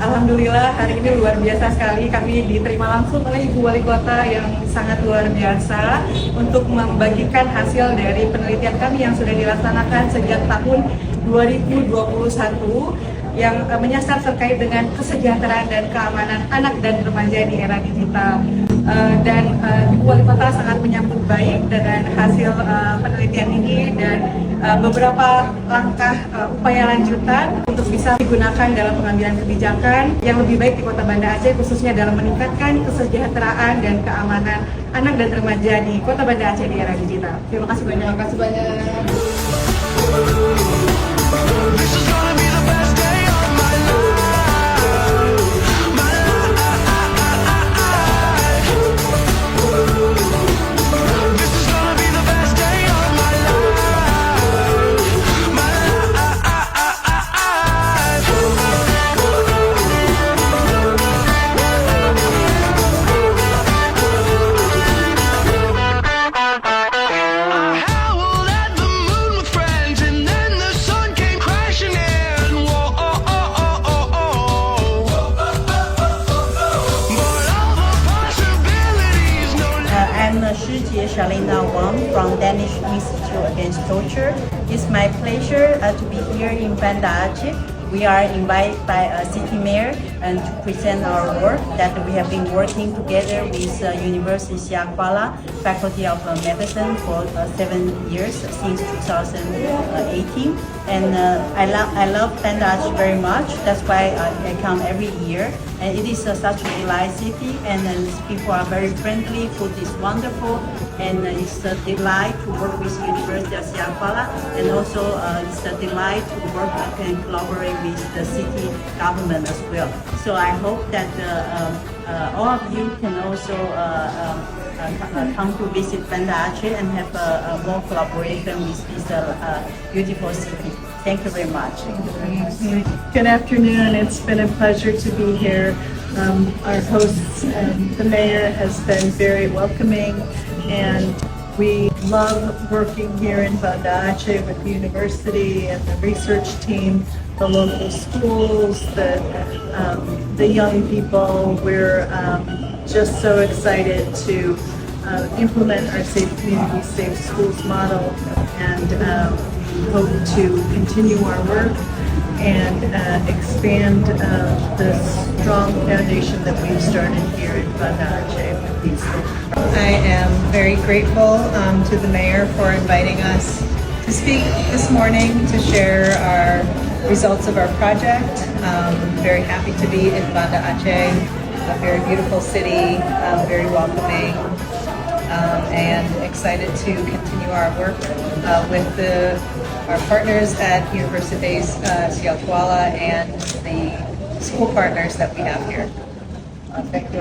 Alhamdulillah hari ini luar biasa sekali, kami diterima langsung oleh Ibu Wali Kota yang sangat luar biasa untuk membagikan hasil dari penelitian kami yang sudah dilaksanakan sejak tahun 2021 yang menyasar terkait dengan kesejahteraan dan keamanan anak dan remaja di era digital. Dan Ibu Wali Kota sangat menyambut baik dengan hasil penelitian ini dan beberapa langkah upaya lanjutan untuk bisa digunakan dalam pengambilan kebijakan yang lebih baik di Kota Banda Aceh, khususnya dalam meningkatkan kesejahteraan dan keamanan anak dan remaja di Kota Banda Aceh di era digital. Terima kasih banyak. Terima kasih banyak. I'm Shijie Shalina Wang from Danish Institute Against Torture. It's my pleasure to be here in Banda Aceh. We are invited by City Mayor and to present our work that we have been working together with University Siak Kuala Faculty of Medicine for 7 years since 2018. And I love Banda Aceh very much. That's why I come every year. And it is such a delight city, and people are very friendly. Food is wonderful, and it's a delight to work with University of Siak Kuala. And also, it's a delight to work and collaborate with the city government as well. So I hope that all of you can also come to visit Banda Aceh and have more collaboration with this beautiful city. Thank you very much. Good afternoon. It's been a pleasure to be here. Our hosts, the mayor, has been very welcoming, and we love working here in Banda Aceh with the university and the research team, the local schools, the young people. We're just so excited to implement our Safe Communities, Safe Schools model, and hope to continue our work and expand the strong foundation that we've started here in Banda Aceh with these schools. I am very grateful to the mayor for inviting us to speak this morning to share our results of our project. Very happy to be in Banda Aceh, a very beautiful city, very welcoming, and excited to continue our work with our partners at Universities Siak Kuala and the school partners that we have here. Thank you.